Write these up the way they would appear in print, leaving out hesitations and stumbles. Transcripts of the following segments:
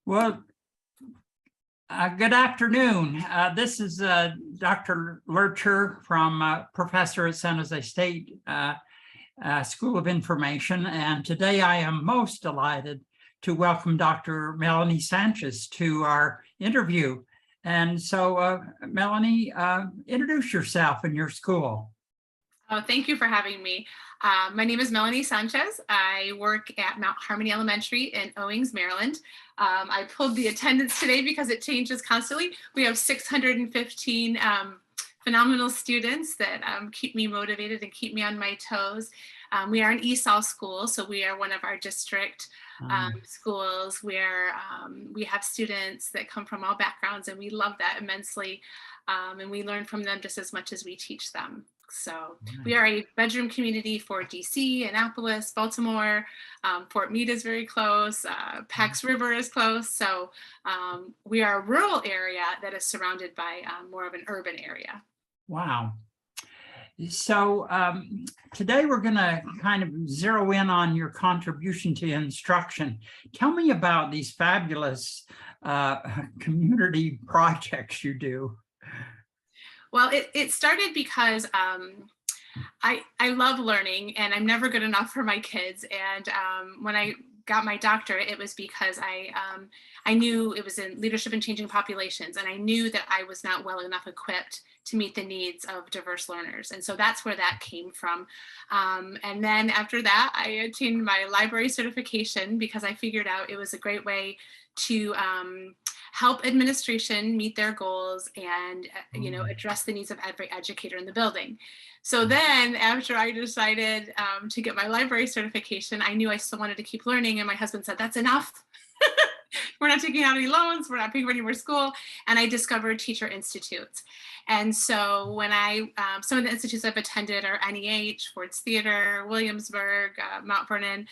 Well, good afternoon. This is Dr. Loertscher from professor at San Jose State School of Information. And today I am most delighted to welcome Dr. Melaney Sanchez to our interview. And so, Melaney, introduce yourself and your school. Oh, thank you for having me. My name is Melaney Sanchez. I work at Mount Harmony Elementary in Owings, Maryland. I pulled the attendance today because it changes constantly. We have 615 phenomenal students that keep me motivated and keep me on my toes. We are an ESOL school, so we are one of our district schools where we have students that come from all backgrounds, and we love that immensely. And we learn from them just as much as we teach them. So we are a bedroom community for DC, Annapolis, Baltimore. Fort Meade is very close. Pax River is close. So we are a rural area that is surrounded by more of an urban area. Wow. So today we're going to kind of zero in on your contribution to instruction. Tell me about these fabulous community projects you do. Well, it started because I love learning, and I'm never good enough for my kids. And when I got my doctorate, it was because I knew it was in leadership and changing populations, and I knew that I was not well enough equipped to meet the needs of diverse learners. And so that's where that came from. And then after that, I attained my library certification because I figured out it was a great way to help administration meet their goals and address the needs of every educator in the building. So then after I decided to get my library certification, I knew I still wanted to keep learning, and my husband said, that's enough. We're not taking out any loans, we're not paying for any more school. And I discovered teacher institutes. And so when some of the institutes I've attended are NEH, Ford's Theater, Williamsburg, Mount Vernon,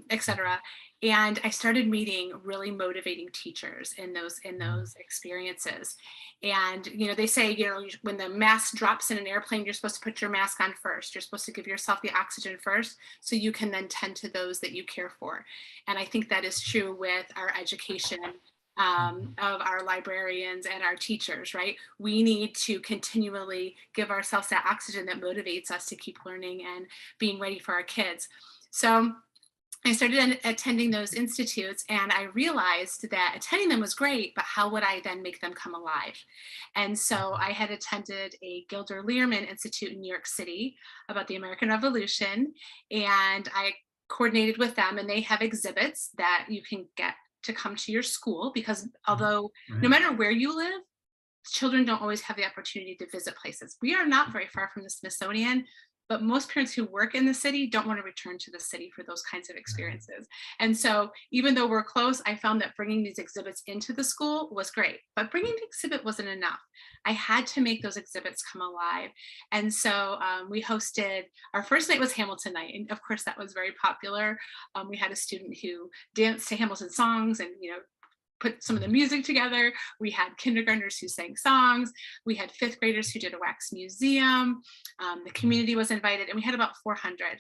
etc. And I started meeting really motivating teachers in those experiences. And, they say, when the mask drops in an airplane, you're supposed to put your mask on first. You're supposed to give yourself the oxygen first, so you can then tend to those that you care for. And I think that is true with our education of our librarians and our teachers, right? We need to continually give ourselves that oxygen that motivates us to keep learning and being ready for our kids. So I started attending those institutes, and I realized that attending them was great, but how would I then make them come alive? And so I had attended a Gilder Lehrman Institute in New York City about the American Revolution, and I coordinated with them, and they have exhibits that you can get to come to your school, because although no matter where you live, children don't always have the opportunity to visit places. We are not very far from the Smithsonian, but most parents who work in the city don't want to return to the city for those kinds of experiences. And so even though we're close, I found that bringing these exhibits into the school was great, but bringing the exhibit wasn't enough. I had to make those exhibits come alive. And so we hosted, our first night was Hamilton night. And of course that was very popular. We had a student who danced to Hamilton songs and, put some of the music together. We had kindergartners who sang songs. We had fifth graders who did a wax museum. The community was invited, and we had about 400.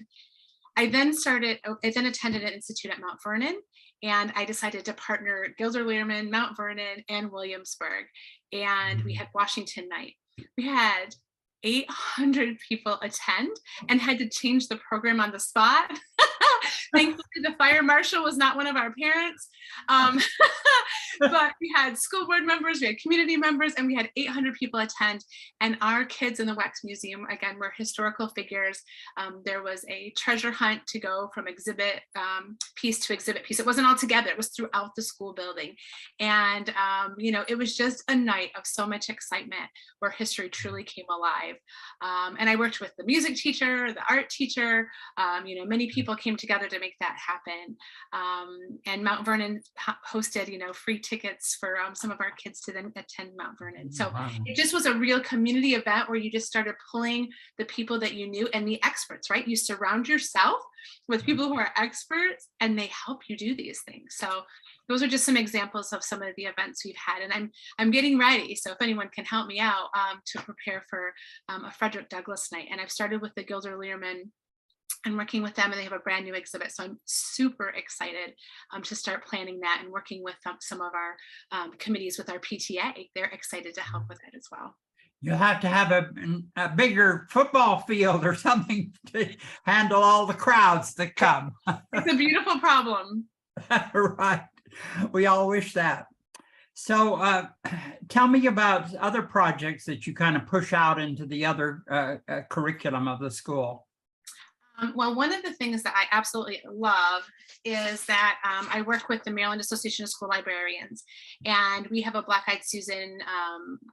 I then attended an institute at Mount Vernon, and I decided to partner Gilder Lehrman, Mount Vernon, and Williamsburg. And we had Washington night. We had 800 people attend and had to change the program on the spot. Thankfully, the fire marshal was not one of our parents. But we had school board members, we had community members, and we had 800 people attend. And our kids in the Wax Museum, again, were historical figures. There was a treasure hunt to go from exhibit piece to exhibit piece. It wasn't all together, it was throughout the school building. And, it was just a night of so much excitement where history truly came alive. And I worked with the music teacher, the art teacher, many people came together to make that happen. And Mount Vernon hosted, free tickets for some of our kids to then attend Mount Vernon. So it just was a real community event where you just started pulling the people that you knew and the experts, right? You surround yourself with people who are experts, and they help you do these things. So those are just some examples of some of the events we've had, and I'm getting ready. So if anyone can help me out to prepare for a Frederick Douglass night, and I've started with the Gilder Lehrman and working with them, and they have a brand new exhibit. So I'm super excited to start planning that and working with some of our committees with our PTA. They're excited to help with it as well. You have to have a bigger football field or something to handle all the crowds that come. It's a beautiful problem. Right. We all wish that. So tell me about other projects that you kind of push out into the other curriculum of the school. Well, one of the things that I absolutely love is that I work with the Maryland Association of School Librarians, and we have a Black-Eyed Susan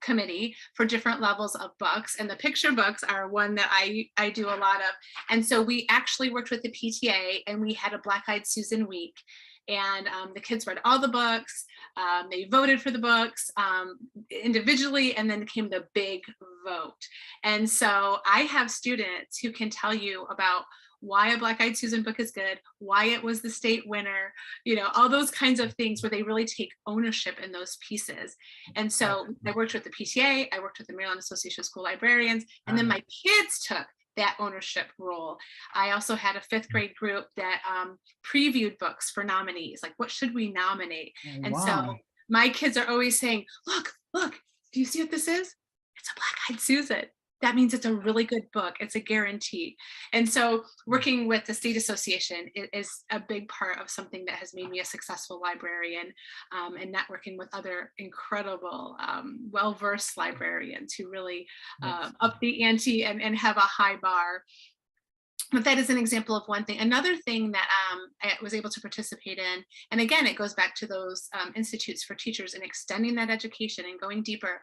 committee for different levels of books, and the picture books are one that I do a lot of. And so we actually worked with the PTA, and we had a Black-Eyed Susan week. And the kids read all the books, they voted for the books individually, and then came the big vote. And so I have students who can tell you about why a Black-Eyed Susan book is good, why it was the state winner, you know, all those kinds of things where they really take ownership in those pieces. And so I worked with the PTA, I worked with the Maryland Association of School Librarians, and then my kids took that ownership role. I also had a 5th grade group that previewed books for nominees, like what should we nominate? And so my kids are always saying, look, do you see what this is? It's a Black-Eyed Susan. That means it's a really good book. It's a guarantee. And so working with the state association is a big part of something that has made me a successful librarian, and networking with other incredible, well-versed librarians who really up the ante and have a high bar. But that is an example of one thing. Another thing that I was able to participate in, and again, it goes back to those institutes for teachers and extending that education and going deeper.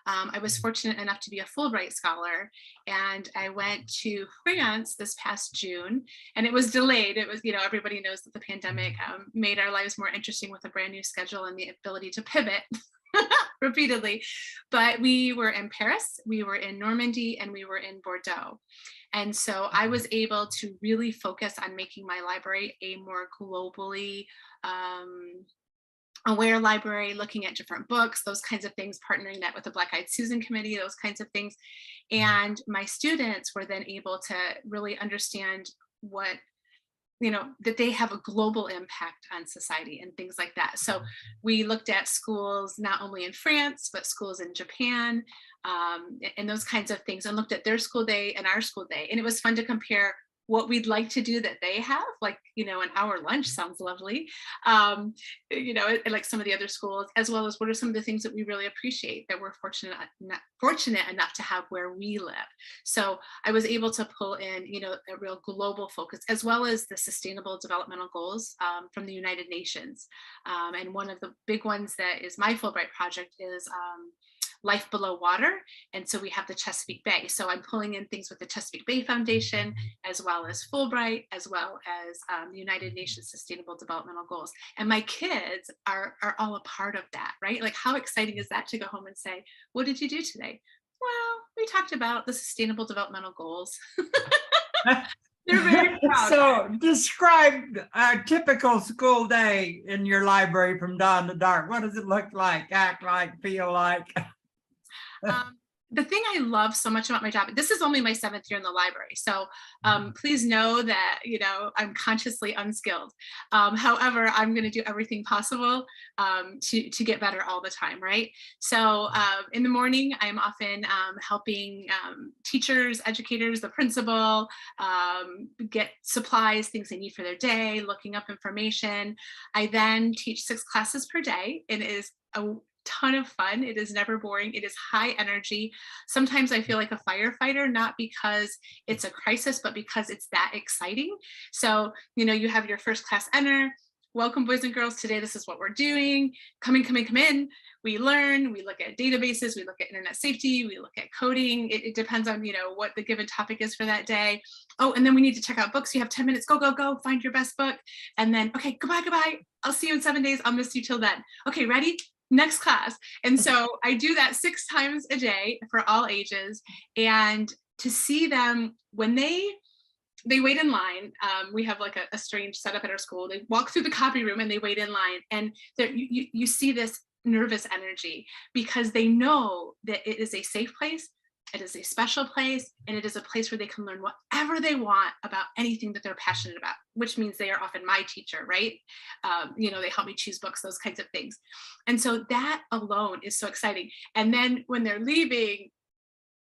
I was fortunate enough to be a Fulbright scholar, and I went to France this past June, and it was delayed. It was, you know, everybody knows that the pandemic made our lives more interesting with a brand new schedule and the ability to pivot repeatedly. But we were in Paris, we were in Normandy, and we were in Bordeaux. And so I was able to really focus on making my library a more globally aware library, looking at different books, those kinds of things, partnering that with the Black-Eyed Susan committee, those kinds of things. And my students were then able to really understand what, you know, that they have a global impact on society and things like that. So we looked at schools not only in France, but schools in Japan, and those kinds of things, and looked at their school day and our school day. And it was fun to compare what we'd like to do that they have, like, you know, an hour lunch sounds lovely, you know, like some of the other schools, as well as what are some of the things that we really appreciate that we're fortunate enough to have where we live. So I was able to pull in, you know, a real global focus, as well as the Sustainable Developmental Goals from the United Nations. And one of the big ones that is my Fulbright project is Life Below Water. And so we have the Chesapeake Bay. So I'm pulling in things with the Chesapeake Bay Foundation, as well as Fulbright, as well as the United Nations Sustainable Developmental Goals. And my kids are all a part of that, right? Like, how exciting is that to go home and say, what did you do today? Well, we talked about the Sustainable Developmental Goals. They're very proud. So describe a typical school day in your library from dawn to dark. What does it look like, act like, feel like? The thing I love so much about my job, this is only my 7th year in the library, so please know that, you know, I'm consciously unskilled. However, I'm going to do everything possible to get better all the time, right? So in the morning, I'm often helping teachers, educators, the principal, get supplies, things they need for their day, looking up information. I then teach 6 classes per day, and it is a ton of fun. It is never boring. It is high energy. Sometimes I feel like a firefighter, not because it's a crisis, but because it's that exciting. So, you know, you have your first class enter. Welcome, boys and girls. Today, this is what we're doing. Come in. We learn, we look at databases, we look at internet safety, we look at coding. It depends on, you know, what the given topic is for that day. Oh, and then we need to check out books. You have 10 minutes, go, find your best book. And then, okay, goodbye. I'll see you in 7 days. I'll miss you till then. Okay, ready? Next class. And so I do that 6 times a day for all ages. And to see them when they wait in line, we have like a strange setup at our school. They walk through the copy room and they wait in line, and you see this nervous energy because they know that it is a safe place. It is a special place, and it is a place where they can learn whatever they want about anything that they're passionate about, which means they are often my teacher, right? They help me choose books, those kinds of things. And so that alone is so exciting. And then when they're leaving,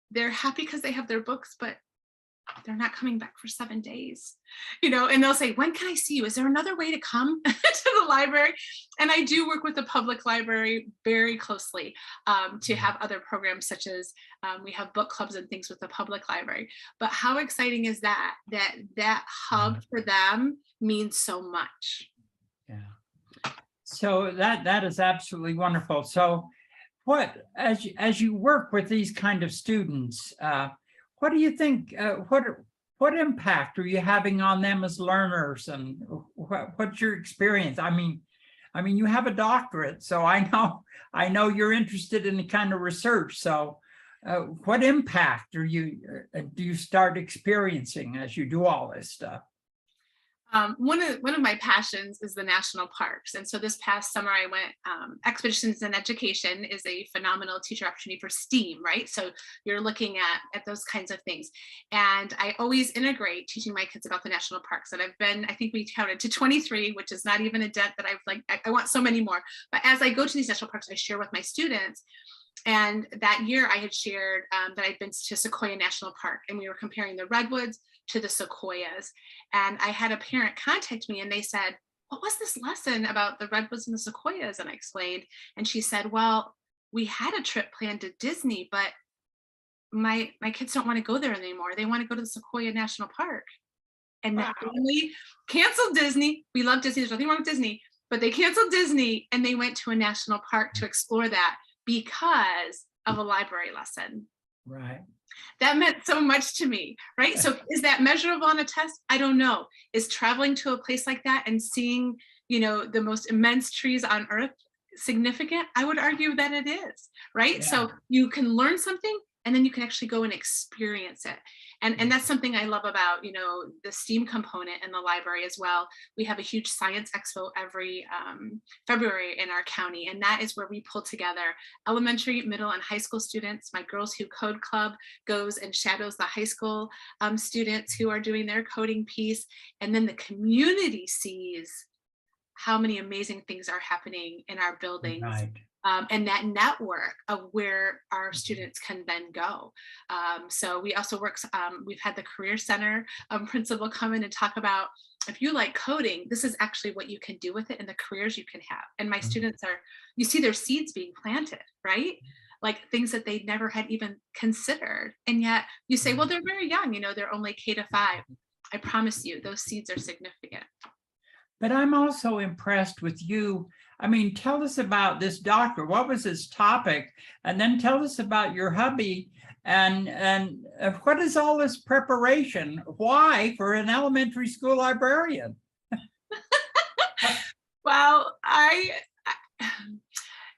they're happy because they have their books, but they're not coming back for 7 days, and they'll say, when can I see you? Is there another way to come to the library? And I do work with the public library very closely to have other programs, such as we have book clubs and things with the public library. But how exciting is that hub for them means so much. Yeah. So that is absolutely wonderful. So as you work with these kind of students, what do you think, what impact are you having on them as learners, and what's your experience? I mean, you have a doctorate, so I know you're interested in the kind of research. So what impact do you start experiencing as you do all this stuff? One of my passions is the national parks. And so this past summer I went, Expeditions in Education is a phenomenal teacher opportunity for STEAM, right? So you're looking at those kinds of things. And I always integrate teaching my kids about the national parks. And I think we counted to 23, which is not even a dent that I want so many more. But as I go to these national parks, I share with my students. And that year I had shared that I'd been to Sequoia National Park, and we were comparing the redwoods to the sequoias. And I had a parent contact me and they said, what was this lesson about the redwoods and the sequoias? And I explained, and she said, well, we had a trip planned to Disney, but my kids don't want to go there anymore. They want to go to the Sequoia National Park. And wow. The family canceled Disney. We love Disney, there's nothing wrong with Disney, but they canceled Disney and they went to a national park to explore that because of a library lesson. Right. That meant so much to me, right? So is that measurable on a test? I don't know. Is traveling to a place like that and seeing, the most immense trees on earth significant? I would argue that it is, right? Yeah. So you can learn something and then you can actually go and experience it. And that's something I love about, the STEAM component in the library as well. We have a huge science expo every February in our county, and that is where we pull together elementary, middle, and high school students. My Girls Who Code Club goes and shadows the high school students who are doing their coding piece, and then the community sees how many amazing things are happening in our buildings. Right. And that network of where our students can then go. So we also work, we've had the Career Center principal come in and talk about, if you like coding, this is actually what you can do with it and the careers you can have. And my students you see their seeds being planted, right? Like things that they never had even considered. And yet you say, well, they're very young, they're only K-5. I promise you, those seeds are significant. But I'm also impressed with you. I mean, tell us about this doctor. What was his topic? And then tell us about your hubby and what is all this preparation? Why for an elementary school librarian? Well,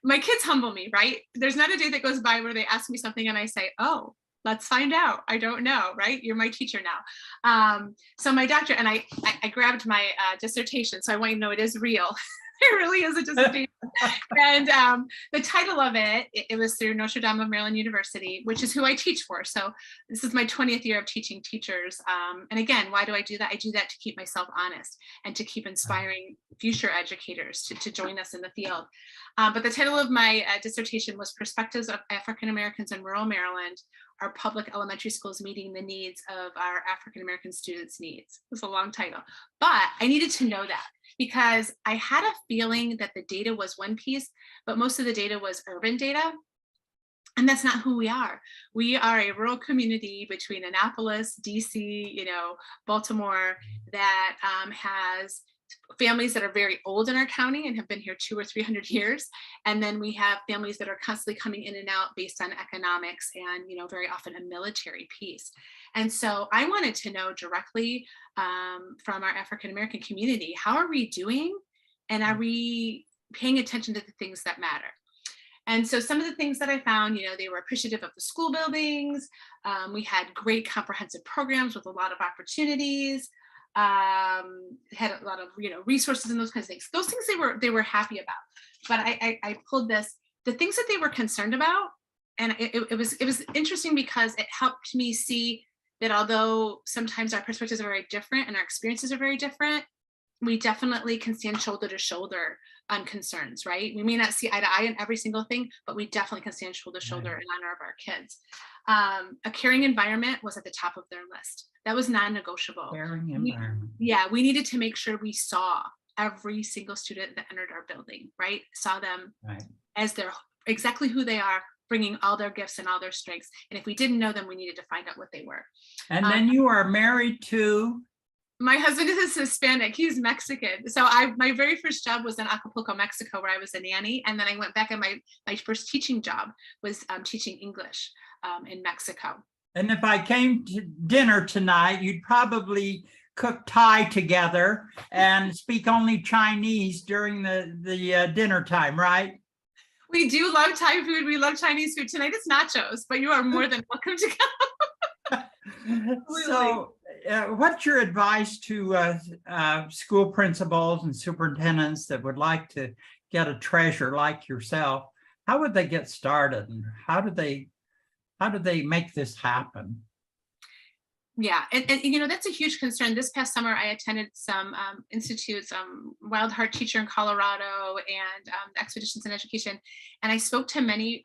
my kids humble me, right? There's not a day that goes by where they ask me something and I say, oh, let's find out. I don't know, right? You're my teacher now. So my doctor, and I grabbed my dissertation, so I want you to know it is real. It really is a dissertation. And the title of it was through Notre Dame of Maryland University, which is who I teach for. So this is my 20th year of teaching teachers. And again, why do I do that? I do that to keep myself honest and to keep inspiring future educators to join us in the field. But the title of my dissertation was Perspectives of African Americans in Rural Maryland, Our Public Elementary Schools Meeting the Needs of Our African American Students' Needs. It was a long title, but I needed to know that because I had a feeling that the data was one piece, but most of the data was urban data. And that's not who we are. We are a rural community between Annapolis, DC, Baltimore, that has families that are very old in our county and have been here 200 or 300 years. And then we have families that are constantly coming in and out based on economics and, very often a military piece. And so I wanted to know directly from our African-American community, how are we doing? And are we paying attention to the things that matter? And so some of the things that I found, they were appreciative of the school buildings. We had great comprehensive programs with a lot of opportunities. Had a lot of resources and those kinds of things. Those things they were happy about. But I pulled this, the things that they were concerned about and it was interesting because it helped me see that although sometimes our perspectives are very different and our experiences are very different, we definitely can stand shoulder to shoulder on concerns, right? We may not see eye to eye on every single thing, but we definitely can stand shoulder to shoulder in honor of our kids. A caring environment was at the top of their list. That was non-negotiable. Caring environment. We needed to make sure we saw every single student that entered our building, right? Saw them as they're exactly who they are, bringing all their gifts and all their strengths. And if we didn't know them, we needed to find out what they were. And then you are married to? My husband is Hispanic. He's Mexican. So my very first job was in Acapulco, Mexico, where I was a nanny. And then I went back, and my first teaching job was teaching English in Mexico. And if I came to dinner tonight, you'd probably cook Thai together and speak only Chinese during the dinner time, right? We do love Thai food. We love Chinese food. Tonight it's nachos, but you are more than welcome to come. So what's your advice to school principals and superintendents that would like to get a treasure like yourself? How would they get started, and how do they make this happen? Yeah, and that's a huge concern. This past summer, I attended some institutes, Wild Heart Teacher in Colorado, and Expeditions in Education, and I spoke to many,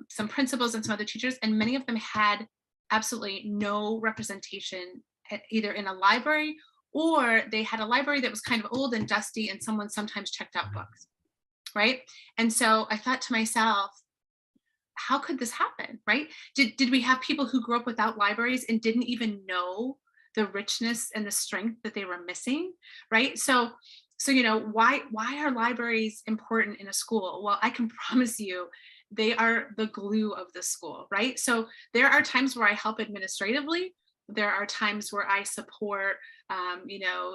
some principals and some other teachers, and many of them had absolutely no representation either in a library, or they had a library that was kind of old and dusty, and someone sometimes checked out books, right? And so I thought to myself, how could this happen, right? Did we have people who grew up without libraries and didn't even know the richness and the strength that they were missing, right? So why are libraries important in a school? Well, I can promise you they are the glue of the school, right? So there are times where I help administratively. There are times where I support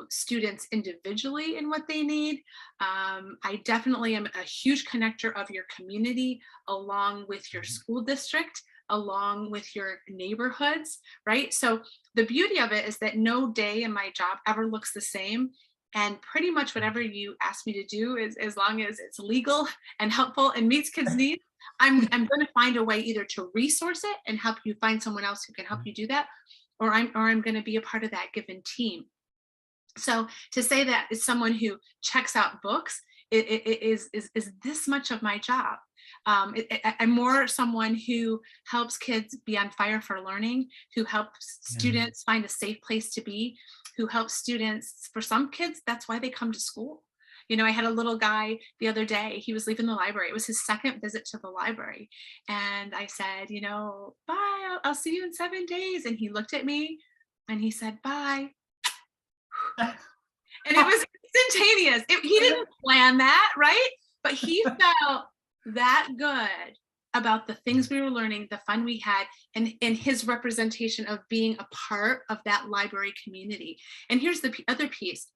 students individually in what they need. I definitely am a huge connector of your community along with your school district, along with your neighborhoods, right? So the beauty of it is that no day in my job ever looks the same. And pretty much whatever you ask me to do, is as long as it's legal and helpful and meets kids' needs, I'm going to find a way either to resource it and help you find someone else who can help you do that, or I'm going to be a part of that given team. So to say that it's someone who checks out books is this much of my job. I'm more someone who helps kids be on fire for learning, who helps students find a safe place to be, who helps students, for some kids, that's why they come to school. I had a little guy the other day, he was leaving the library. It was his second visit to the library. And I said, bye, I'll see you in 7 days. And he looked at me and he said, bye. And it was instantaneous. He didn't plan that, right? But he felt that good about the things we were learning, the fun we had, and his representation of being a part of that library community. And here's the other piece.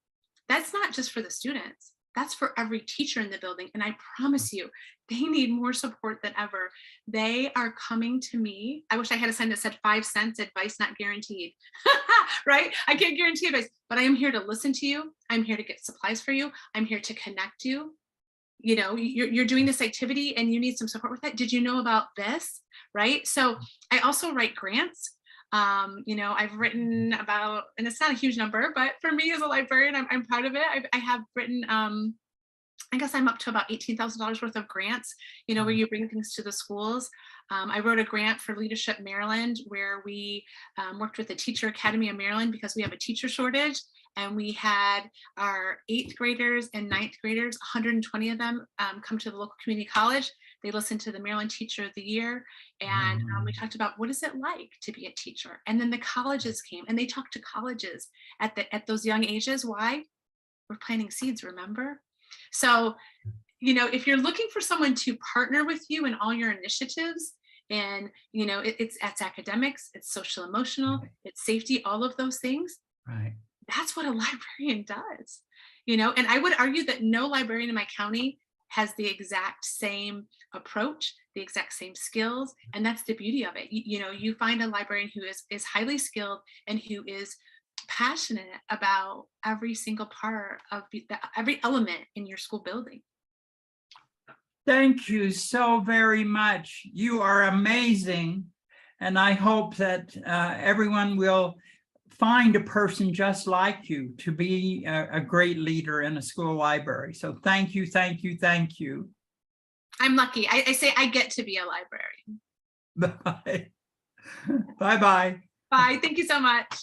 That's not just for the students. That's for every teacher in the building. And I promise you, they need more support than ever. They are coming to me. I wish I had a sign that said 5 cents, advice not guaranteed, right? I can't guarantee advice, but I am here to listen to you. I'm here to get supplies for you. I'm here to connect you. You're doing this activity and you need some support with that. Did you know about this, right? So I also write grants. I've written about, and it's not a huge number, but for me as a librarian, I'm proud of it. I have written, I guess I'm up to about $18,000 worth of grants, where you bring things to the schools. I wrote a grant for Leadership Maryland, where we worked with the Teacher Academy of Maryland because we have a teacher shortage. And we had our 8th graders and 9th graders, 120 of them come to the local community college. They listened to the Maryland Teacher of the Year. And we talked about what is it like to be a teacher? And then the colleges came and they talked to colleges at those young ages. Why? We're planting seeds, remember? So, if you're looking for someone to partner with you in all your initiatives, and, it's academics, it's social emotional, it's safety, all of those things. Right. That's what a librarian does, and I would argue that no librarian in my county has the exact same approach, the exact same skills. And that's the beauty of it. You find a librarian who is highly skilled and who is passionate about every single part of every element in your school building. Thank you so very much. You are amazing. And I hope that everyone will find a person just like you to be a great leader in a school library. So thank you, thank you, thank you. I'm lucky. I say I get to be a librarian. Bye. Bye-bye. Bye. Thank you so much.